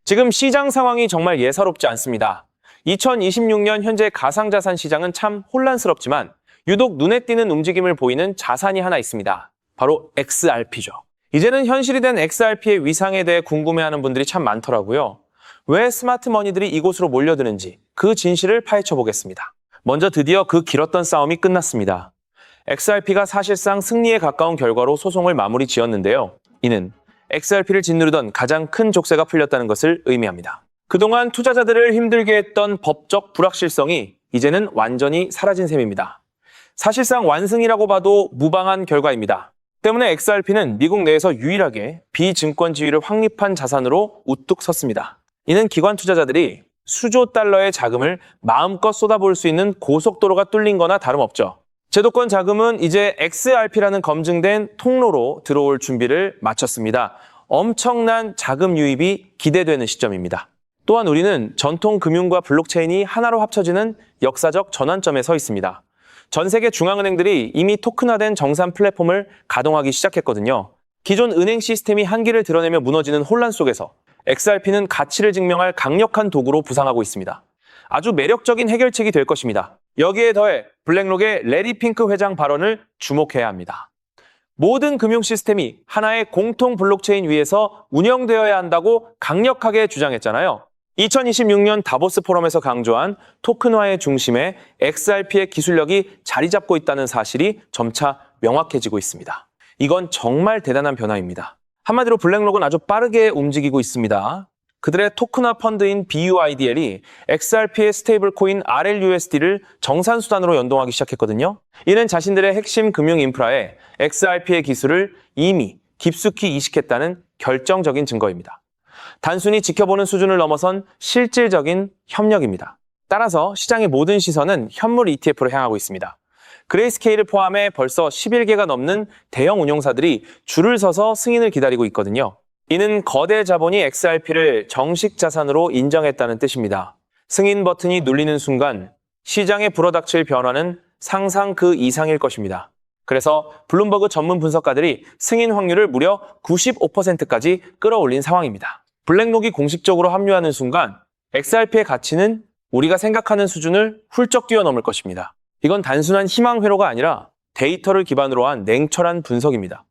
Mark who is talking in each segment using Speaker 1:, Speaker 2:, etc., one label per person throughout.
Speaker 1: 지금 시장 상황이 정말 예사롭지 않습니다. 2026년 현재 가상자산 시장은 참 혼란스럽지만 유독 눈에 띄는 움직임을 보이는 자산이 하나 있습니다. 바로 XRP죠. 이제는 현실이 된 XRP의 위상에 대해 궁금해하는 분들이 참 많더라고요. 왜 스마트 머니들이 이곳으로 몰려드는지 그 진실을 파헤쳐 보겠습니다. 먼저 드디어 그 길었던 싸움이 끝났습니다. XRP가 사실상 승리에 가까운 결과로 소송을 마무리 지었는데요. 이는 XRP를 짓누르던 가장 큰 족쇄가 풀렸다는 것을 의미합니다. 그동안 투자자들을 힘들게 했던 법적 불확실성이 이제는 완전히 사라진 셈입니다. 사실상 완승이라고 봐도 무방한 결과입니다. 때문에 XRP는 미국 내에서 유일하게 비증권 지위를 확립한 자산으로 우뚝 섰습니다. 이는 기관 투자자들이 수조 달러의 자금을 마음껏 쏟아부을 수 있는 고속도로가 뚫린 거나 다름없죠. 제도권 자금은 이제 XRP라는 검증된 통로로 들어올 준비를 마쳤습니다. 엄청난 자금 유입이 기대되는 시점입니다. 또한 우리는 전통 금융과 블록체인이 하나로 합쳐지는 역사적 전환점에 서 있습니다. 전 세계 중앙은행들이 이미 토큰화된 정산 플랫폼을 가동하기 시작했거든요. 기존 은행 시스템이 한계를 드러내며 무너지는 혼란 속에서 XRP는 가치를 증명할 강력한 도구로 부상하고 있습니다. 아주 매력적인 해결책이 될 것입니다. 여기에 더해 블랙록의 레리 핑크 회장 발언을 주목해야 합니다. 모든 금융 시스템이 하나의 공통 블록체인 위에서 운영되어야 한다고 강력하게 주장했잖아요. 2026년 다보스 포럼에서 강조한 토큰화의 중심에 XRP의 기술력이 자리 잡고 있다는 사실이 점차 명확해지고 있습니다. 이건 정말 대단한 변화입니다. 한마디로 블랙록은 아주 빠르게 움직이고 있습니다. 그들의 토큰화 펀드인 BUIDL이 XRP의 스테이블 코인 RLUSD를 정산 수단으로 연동하기 시작했거든요. 이는 자신들의 핵심 금융 인프라에 XRP의 기술을 이미 깊숙이 이식했다는 결정적인 증거입니다. 단순히 지켜보는 수준을 넘어선 실질적인 협력입니다. 따라서 시장의 모든 시선은 현물 ETF로 향하고 있습니다. 그레이스케일을 포함해 벌써 11개가 넘는 대형 운용사들이 줄을 서서 승인을 기다리고 있거든요. 이는 거대 자본이 XRP를 정식 자산으로 인정했다는 뜻입니다. 승인 버튼이 눌리는 순간 시장에 불어닥칠 변화는 상상 그 이상일 것입니다. 그래서 블룸버그 전문 분석가들이 승인 확률을 무려 95%까지 끌어올린 상황입니다. 블랙록이 공식적으로 합류하는 순간 XRP의 가치는 우리가 생각하는 수준을 훌쩍 뛰어넘을 것입니다. 이건 단순한 희망 회로가 아니라 데이터를 기반으로 한 냉철한 분석입니다.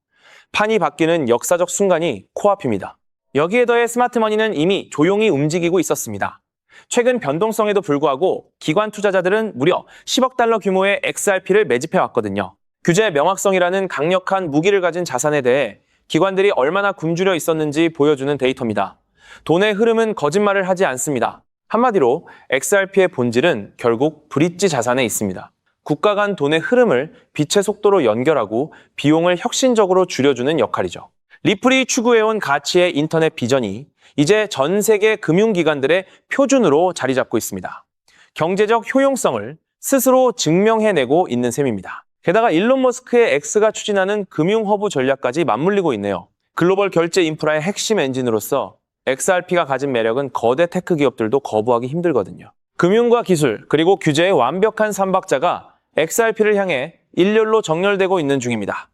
Speaker 1: 판이 바뀌는 역사적 순간이 코앞입니다. 여기에 더해 스마트머니는 이미 조용히 움직이고 있었습니다. 최근 변동성에도 불구하고 기관 투자자들은 무려 10억 달러 규모의 XRP를 매집해왔거든요. 규제 명확성이라는 강력한 무기를 가진 자산에 대해 기관들이 얼마나 굶주려 있었는지 보여주는 데이터입니다. 돈의 흐름은 거짓말을 하지 않습니다. 한마디로 XRP의 본질은 결국 브릿지 자산에 있습니다. 국가 간 돈의 흐름을 빛의 속도로 연결하고 비용을 혁신적으로 줄여주는 역할이죠. 리플이 추구해온 가치의 인터넷 비전이 이제 전 세계 금융기관들의 표준으로 자리 잡고 있습니다. 경제적 효용성을 스스로 증명해내고 있는 셈입니다. 게다가 일론 머스크의 X가 추진하는 금융허브 전략까지 맞물리고 있네요. 글로벌 결제 인프라의 핵심 엔진으로서 XRP가 가진 매력은 거대 테크 기업들도 거부하기 힘들거든요. 금융과 기술, 그리고 규제의 완벽한 삼박자가 XRP를 향해 일렬로 정렬되고 있는 중입니다.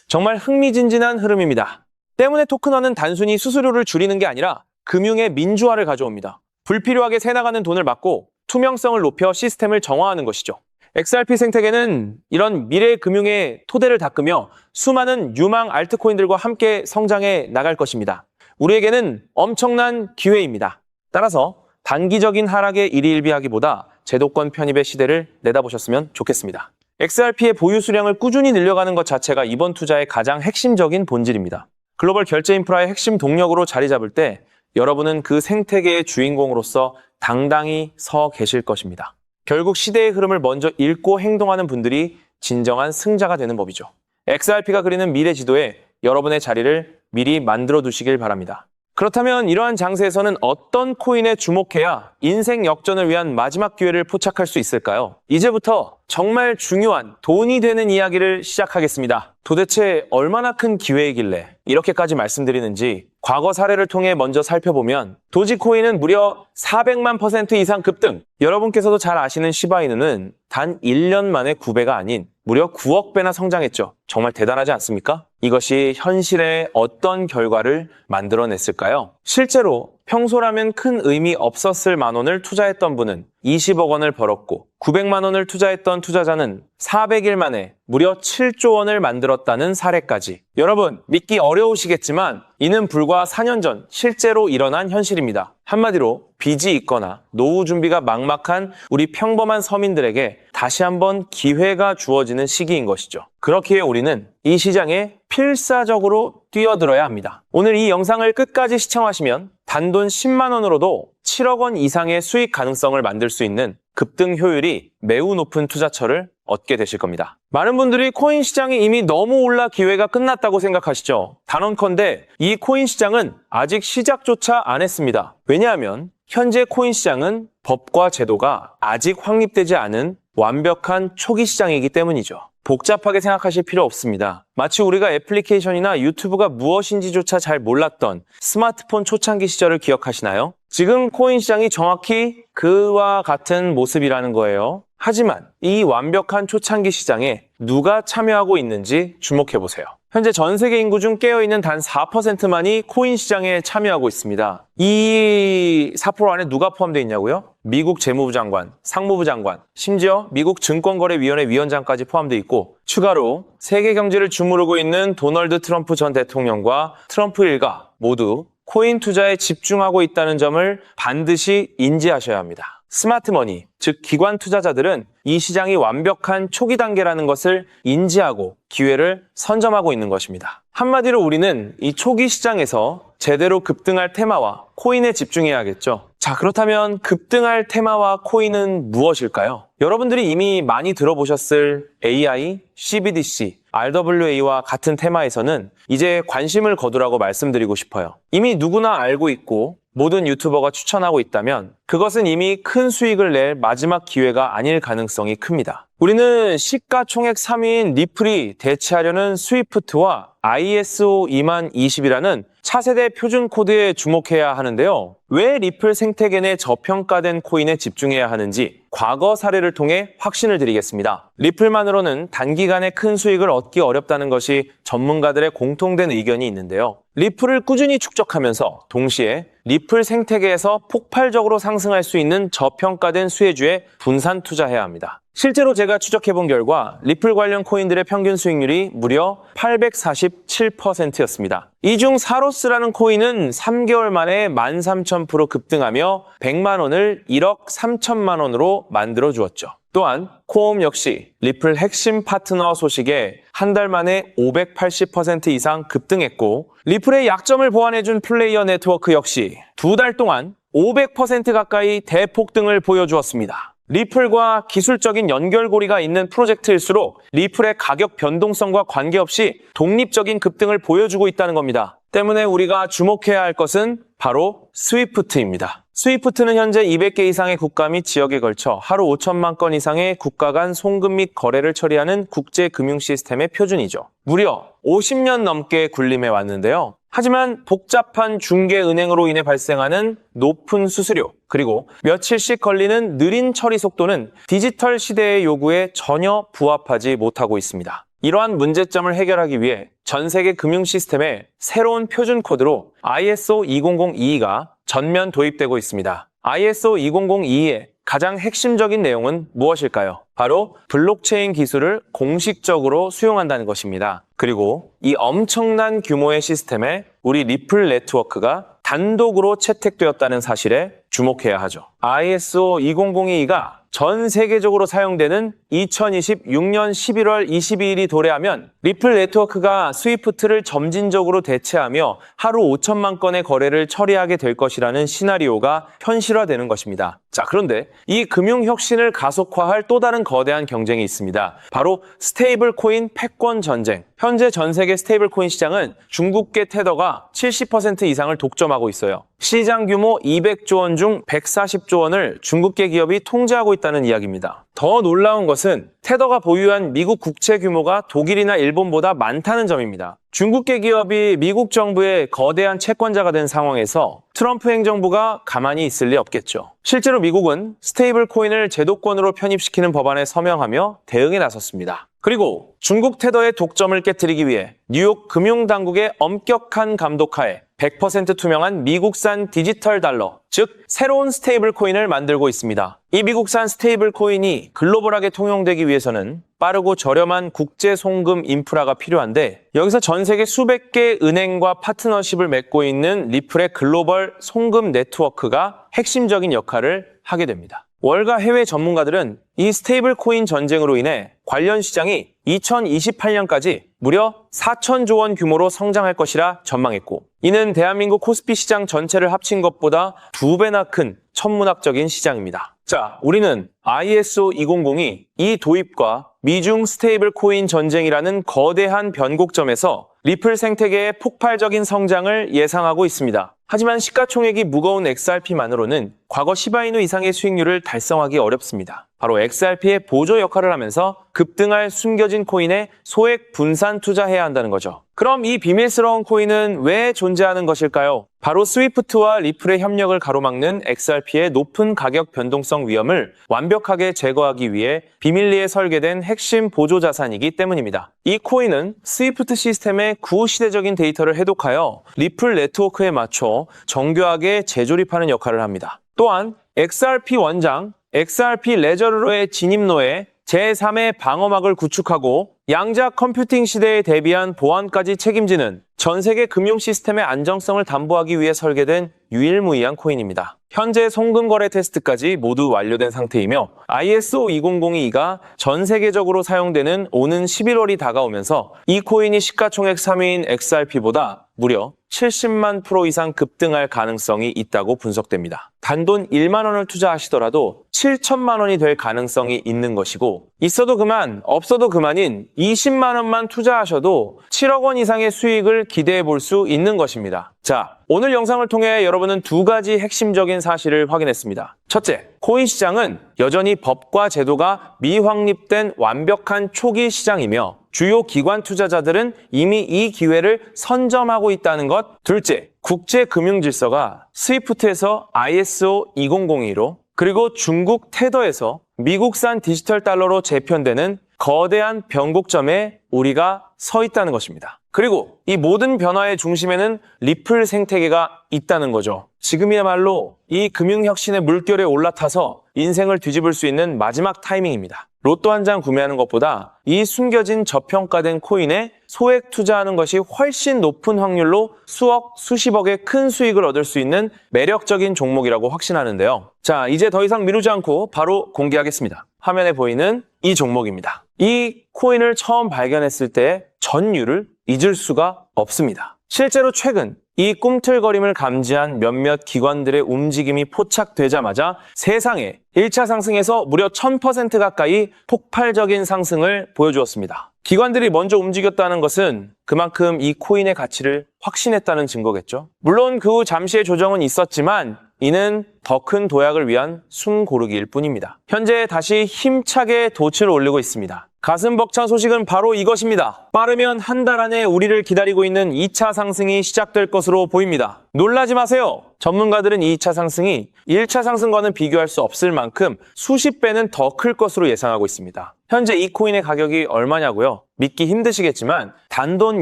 Speaker 1: 정말 흥미진진한 흐름입니다. 때문에 토큰화는 단순히 수수료를 줄이는 게 아니라 금융의 민주화를 가져옵니다. 불필요하게 새나가는 돈을 막고 투명성을 높여 시스템을 정화하는 것이죠. XRP 생태계는 이런 미래 금융의 토대를 닦으며 수많은 유망 알트코인들과 함께 성장해 나갈 것입니다. 우리에게는 엄청난 기회입니다. 따라서 단기적인 하락에 일희일비하기보다 제도권 편입의 시대를 내다보셨으면 좋겠습니다. XRP의 보유 수량을 꾸준히 늘려가는 것 자체가 이번 투자의 가장 핵심적인 본질입니다. 글로벌 결제 인프라의 핵심 동력으로 자리 잡을 때 여러분은 그 생태계의 주인공으로서 당당히 서 계실 것입니다. 결국 시대의 흐름을 먼저 읽고 행동하는 분들이 진정한 승자가 되는 법이죠. XRP가 그리는 미래 지도에 여러분의 자리를 미리 만들어 두시길 바랍니다. 그렇다면 이러한 장세에서는 어떤 코인에 주목해야 인생 역전을 위한 마지막 기회를 포착할 수 있을까요? 이제부터 정말 중요한 돈이 되는 이야기를 시작하겠습니다. 도대체 얼마나 큰 기회이길래 이렇게까지 말씀드리는지 과거 사례를 통해 먼저 살펴보면 도지코인은 무려 400만 % 이상 급등! 여러분께서도 잘 아시는 시바이누는 단 1년 만에 9배가 아닌 무려 9억 배나 성장했죠. 정말 대단하지 않습니까? 이것이 현실에 어떤 결과를 만들어냈을까요? 실제로 평소라면 큰 의미 없었을 만 원을 투자했던 분은 20억 원을 벌었고 900만 원을 투자했던 투자자는 400일 만에 무려 7조 원을 만들었다는 사례까지. 여러분, 믿기 어려우시겠지만 이는 불과 4년 전 실제로 일어난 현실입니다. 한마디로 빚이 있거나 노후 준비가 막막한 우리 평범한 서민들에게 다시 한번 기회가 주어지는 시기인 것이죠. 그렇기에 우리는 이 시장에 필사적으로 뛰어들어야 합니다. 오늘 이 영상을 끝까지 시청하시면 단돈 10만 원으로도 7억 원 이상의 수익 가능성을 만들 수 있는 급등 효율이 매우 높은 투자처를 얻게 되실 겁니다. 많은 분들이 코인 시장이 이미 너무 올라 기회가 끝났다고 생각하시죠? 단언컨대 이 코인 시장은 아직 시작조차 안 했습니다. 왜냐하면 현재 코인 시장은 법과 제도가 아직 확립되지 않은 완벽한 초기 시장이기 때문이죠. 복잡하게 생각하실 필요 없습니다. 마치 우리가 애플리케이션이나 유튜브가 무엇인지조차 잘 몰랐던 스마트폰 초창기 시절을 기억하시나요? 지금 코인 시장이 정확히 그와 같은 모습이라는 거예요. 하지만 이 완벽한 초창기 시장에 누가 참여하고 있는지 주목해보세요. 현재 전 세계 인구 중 깨어있는 단 4%만이 코인 시장에 참여하고 있습니다. 이 4% 안에 누가 포함되어 있냐고요? 미국 재무부 장관, 상무부 장관, 심지어 미국 증권거래위원회 위원장까지 포함되어 있고 추가로 세계 경제를 주무르고 있는 도널드 트럼프 전 대통령과 트럼프 일가 모두 코인 투자에 집중하고 있다는 점을 반드시 인지하셔야 합니다. 스마트머니, 즉 기관 투자자들은 이 시장이 완벽한 초기 단계라는 것을 인지하고 기회를 선점하고 있는 것입니다. 한마디로 우리는 이 초기 시장에서 제대로 급등할 테마와 코인에 집중해야겠죠. 자, 그렇다면 급등할 테마와 코인은 무엇일까요? 여러분들이 이미 많이 들어보셨을 AI, CBDC, RWA와 같은 테마에서는 이제 관심을 거두라고 말씀드리고 싶어요. 이미 누구나 알고 있고 모든 유튜버가 추천하고 있다면 그것은 이미 큰 수익을 낼 마지막 기회가 아닐 가능성이 큽니다. 우리는 시가총액 3위인 리플이 대체하려는 스위프트와 ISO 20020이라는 차세대 표준 코드에 주목해야 하는데요. 왜 리플 생태계 내 저평가된 코인에 집중해야 하는지 과거 사례를 통해 확신을 드리겠습니다. 리플만으로는 단기간에 큰 수익을 얻기 어렵다는 것이 전문가들의 공통된 의견이 있는데요. 리플을 꾸준히 축적하면서 동시에 리플 생태계에서 폭발적으로 상승할 수 있는 저평가된 수혜주에 분산 투자해야 합니다. 실제로 제가 추적해본 결과 리플 관련 코인들의 평균 수익률이 무려 847%였습니다. 이 중 사로스라는 코인은 3개월 만에 13,000% 급등하며 100만 원을 1억 3천만 원으로 만들어 주었죠. 또한 코옴 역시 리플 핵심 파트너 소식에 한 달 만에 580% 이상 급등했고 리플의 약점을 보완해준 플레이어 네트워크 역시 두 달 동안 500% 가까이 대폭등을 보여주었습니다. 리플과 기술적인 연결고리가 있는 프로젝트일수록 리플의 가격 변동성과 관계없이 독립적인 급등을 보여주고 있다는 겁니다. 때문에 우리가 주목해야 할 것은 바로 스위프트입니다. 스위프트는 현재 200개 이상의 국가 및 지역에 걸쳐 하루 5천만 건 이상의 국가 간 송금 및 거래를 처리하는 국제 금융 시스템의 표준이죠. 무려 50년 넘게 군림해 왔는데요. 하지만 복잡한 중개은행으로 인해 발생하는 높은 수수료, 그리고 며칠씩 걸리는 느린 처리 속도는 디지털 시대의 요구에 전혀 부합하지 못하고 있습니다. 이러한 문제점을 해결하기 위해 전 세계 금융 시스템에 새로운 표준 코드로 ISO 20022가 전면 도입되고 있습니다. ISO 20022의 가장 핵심적인 내용은 무엇일까요? 바로 블록체인 기술을 공식적으로 수용한다는 것입니다. 그리고 이 엄청난 규모의 시스템에 우리 리플 네트워크가 단독으로 채택되었다는 사실에 주목해야 하죠. ISO 20022가 전 세계적으로 사용되는 2026년 11월 22일이 도래하면 리플 네트워크가 스위프트를 점진적으로 대체하며 하루 5천만 건의 거래를 처리하게 될 것이라는 시나리오가 현실화되는 것입니다. 자, 그런데 이 금융 혁신을 가속화할 또 다른 거대한 경쟁이 있습니다. 바로 스테이블 코인 패권 전쟁. 현재 전 세계 스테이블 코인 시장은 중국계 테더가 70% 이상을 독점하고 있어요. 시장 규모 200조 원 중 140조 원을 중국계 기업이 통제하고 있다는 이야기입니다. 더 놀라운 것은 테더가 보유한 미국 국채 규모가 독일이나 일본보다 많다는 점입니다. 중국계 기업이 미국 정부의 거대한 채권자가 된 상황에서 트럼프 행정부가 가만히 있을 리 없겠죠. 실제로 미국은 스테이블 코인을 제도권으로 편입시키는 법안에 서명하며 대응에 나섰습니다. 그리고 중국 테더의 독점을 깨뜨리기 위해 뉴욕 금융당국의 엄격한 감독하에 100% 투명한 미국산 디지털 달러, 즉 새로운 스테이블 코인을 만들고 있습니다. 이 미국산 스테이블 코인이 글로벌하게 통용되기 위해서는 빠르고 저렴한 국제 송금 인프라가 필요한데, 여기서 전 세계 수백 개 은행과 파트너십을 맺고 있는 리플의 글로벌 송금 네트워크가 핵심적인 역할을 하게 됩니다. 월가 해외 전문가들은 이 스테이블 코인 전쟁으로 인해 관련 시장이 2028년까지 무려 4천조 원 규모로 성장할 것이라 전망했고, 이는 대한민국 코스피 시장 전체를 합친 것보다 2배나 큰 천문학적인 시장입니다. 자, 우리는 ISO 200이 이 도입과 미중 스테이블 코인 전쟁이라는 거대한 변곡점에서 리플 생태계의 폭발적인 성장을 예상하고 있습니다. 하지만 시가총액이 무거운 XRP만으로는 과거 시바이누 이상의 수익률을 달성하기 어렵습니다. 바로 XRP의 보조 역할을 하면서 급등할 숨겨진 코인에 소액 분산 투자해야 한다는 거죠. 그럼 이 비밀스러운 코인은 왜 존재하는 것일까요? 바로 스위프트와 리플의 협력을 가로막는 XRP의 높은 가격 변동성 위험을 완벽하게 제거하기 위해 비밀리에 설계된 핵심 보조 자산이기 때문입니다. 이 코인은 스위프트 시스템의 구시대적인 데이터를 해독하여 리플 네트워크에 맞춰 정교하게 재조립하는 역할을 합니다. 또한 XRP 원장, XRP 레저러의 진입로에 제3의 방어막을 구축하고 양자 컴퓨팅 시대에 대비한 보안까지 책임지는 전 세계 금융 시스템의 안정성을 담보하기 위해 설계된 유일무이한 코인입니다. 현재 송금거래 테스트까지 모두 완료된 상태이며 ISO 20022가 전 세계적으로 사용되는 오는 11월이 다가오면서 이 코인이 시가총액 3위인 XRP보다 무려 70만 프로 이상 급등할 가능성이 있다고 분석됩니다. 단돈 1만 원을 투자하시더라도 7천만 원이 될 가능성이 있는 것이고, 있어도 그만, 없어도 그만인 20만 원만 투자하셔도 7억 원 이상의 수익을 기대해 볼 수 있는 것입니다. 자, 오늘 영상을 통해 여러분은 두 가지 핵심적인 사실을 확인했습니다. 첫째, 코인 시장은 여전히 법과 제도가 미확립된 완벽한 초기 시장이며 주요 기관 투자자들은 이미 이 기회를 선점하고 있다는 것. 둘째, 국제 금융 질서가 스위프트에서 ISO 2002로 그리고 중국 테더에서 미국산 디지털 달러로 재편되는 거대한 변곡점에 우리가 서 있다는 것입니다. 그리고 이 모든 변화의 중심에는 리플 생태계가 있다는 거죠. 지금이야말로 이 금융혁신의 물결에 올라타서 인생을 뒤집을 수 있는 마지막 타이밍입니다. 로또 한 장 구매하는 것보다 이 숨겨진 저평가된 코인에 소액 투자하는 것이 훨씬 높은 확률로 수억, 수십억의 큰 수익을 얻을 수 있는 매력적인 종목이라고 확신하는데요. 자, 이제 더 이상 미루지 않고 바로 공개하겠습니다. 화면에 보이는 이 종목입니다. 이 코인을 처음 발견했을 때 전율을 잊을 수가 없습니다. 실제로 최근 이 꿈틀거림을 감지한 몇몇 기관들의 움직임이 포착되자마자 세상에 1차 상승에서 무려 1000% 가까이 폭발적인 상승을 보여주었습니다. 기관들이 먼저 움직였다는 것은 그만큼 이 코인의 가치를 확신했다는 증거겠죠. 물론 그 후 잠시의 조정은 있었지만 이는 더 큰 도약을 위한 숨고르기일 뿐입니다. 현재 다시 힘차게 돛을 올리고 있습니다. 가슴 벅찬 소식은 바로 이것입니다. 빠르면 한 달 안에 우리를 기다리고 있는 2차 상승이 시작될 것으로 보입니다. 놀라지 마세요. 전문가들은 2차 상승이 1차 상승과는 비교할 수 없을 만큼 수십 배는 더 클 것으로 예상하고 있습니다. 현재 이 코인의 가격이 얼마냐고요? 믿기 힘드시겠지만 단돈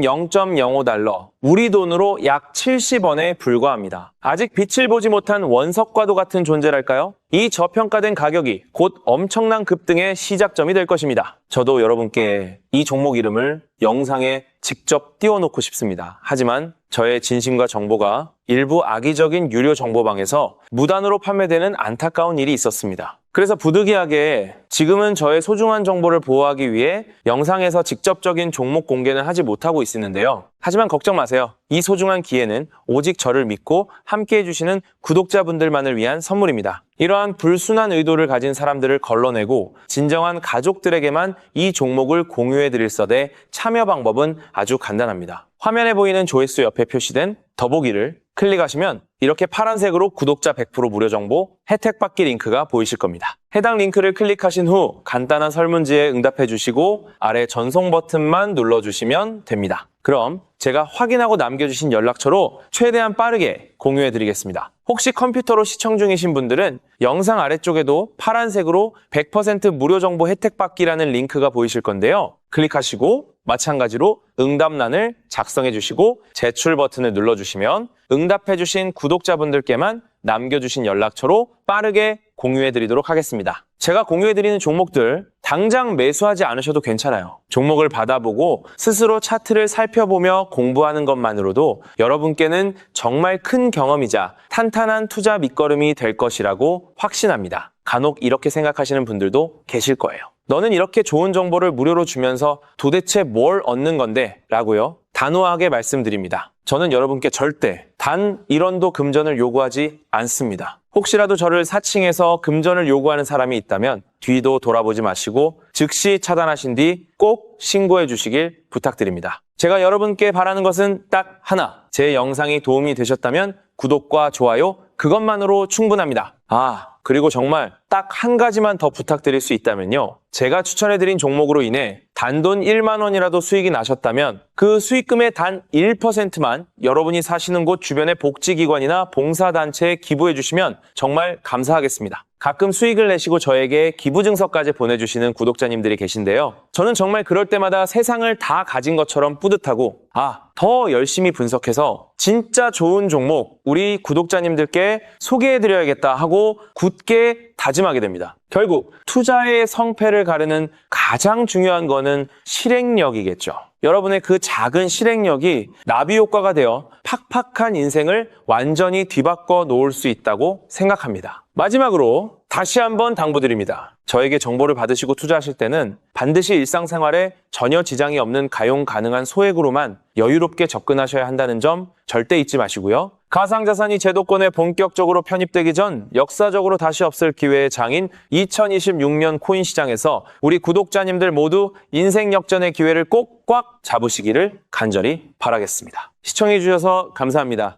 Speaker 1: 0.05달러, 우리 돈으로 약 70원에 불과합니다. 아직 빛을 보지 못한 원석과도 같은 존재랄까요? 이 저평가된 가격이 곧 엄청난 급등의 시작점이 될 것입니다. 저도 여러분께 이 종목 이름을 영상에 직접 띄워놓고 싶습니다. 하지만 저의 진심과 정보가 일부 악의적인 유료 정보방에서 무단으로 판매되는 안타까운 일이 있었습니다. 그래서 부득이하게 지금은 저의 소중한 정보를 보호하기 위해 영상에서 직접적인 종목 공개는 하지 못하고 있었는데요. 하지만 걱정 마세요. 이 소중한 기회는 오직 저를 믿고 함께 해주시는 구독자분들만을 위한 선물입니다. 이러한 불순한 의도를 가진 사람들을 걸러내고 진정한 가족들에게만 이 종목을 공유해드릴 서대 참여 방법은 아주 간단합니다. 화면에 보이는 조회수 옆에 표시된 더보기를 클릭하시면 이렇게 파란색으로 구독자 100% 무료 정보 혜택 받기 링크가 보이실 겁니다. 해당 링크를 클릭하신 후 간단한 설문지에 응답해 주시고 아래 전송 버튼만 눌러주시면 됩니다. 그럼 제가 확인하고 남겨주신 연락처로 최대한 빠르게 공유해 드리겠습니다. 혹시 컴퓨터로 시청 중이신 분들은 영상 아래쪽에도 파란색으로 100% 무료 정보 혜택 받기라는 링크가 보이실 건데요. 클릭하시고 마찬가지로 응답란을 작성해 주시고 제출 버튼을 눌러주시면 응답해 주신 구독자분들께만 남겨주신 연락처로 빠르게 공유해 드리도록 하겠습니다. 제가 공유해 드리는 종목들 당장 매수하지 않으셔도 괜찮아요. 종목을 받아보고 스스로 차트를 살펴보며 공부하는 것만으로도 여러분께는 정말 큰 경험이자 탄탄한 투자 밑거름이 될 것이라고 확신합니다. 간혹 이렇게 생각하시는 분들도 계실 거예요. 너는 이렇게 좋은 정보를 무료로 주면서 도대체 뭘 얻는 건데? 라고요. 단호하게 말씀드립니다. 저는 여러분께 절대 단 1원도 금전을 요구하지 않습니다. 혹시라도 저를 사칭해서 금전을 요구하는 사람이 있다면 뒤도 돌아보지 마시고 즉시 차단하신 뒤 꼭 신고해 주시길 부탁드립니다. 제가 여러분께 바라는 것은 딱 하나. 제 영상이 도움이 되셨다면 구독과 좋아요 그것만으로 충분합니다. 그리고 정말 딱 한 가지만 더 부탁드릴 수 있다면요. 제가 추천해드린 종목으로 인해 단돈 1만 원이라도 수익이 나셨다면 그 수익금의 단 1%만 여러분이 사시는 곳 주변의 복지기관이나 봉사단체에 기부해 주시면 정말 감사하겠습니다. 가끔 수익을 내시고 저에게 기부증서까지 보내주시는 구독자님들이 계신데요. 저는 정말 그럴 때마다 세상을 다 가진 것처럼 뿌듯하고 더 열심히 분석해서 진짜 좋은 종목 우리 구독자님들께 소개해드려야겠다 하고 굳게 다짐하게 됩니다. 결국 투자의 성패를 가르는 가장 중요한 거는 실행력이겠죠. 여러분의 그 작은 실행력이 나비 효과가 되어 팍팍한 인생을 완전히 뒤바꿔 놓을 수 있다고 생각합니다. 마지막으로 다시 한번 당부드립니다. 저에게 정보를 받으시고 투자하실 때는 반드시 일상생활에 전혀 지장이 없는 가용 가능한 소액으로만 여유롭게 접근하셔야 한다는 점 절대 잊지 마시고요. 가상자산이 제도권에 본격적으로 편입되기 전 역사적으로 다시 없을 기회의 장인 2026년 코인 시장에서 우리 구독자님들 모두 인생 역전의 기회를 꼭 꽉 잡으시기를 간절히 바라겠습니다. 시청해주셔서 감사합니다.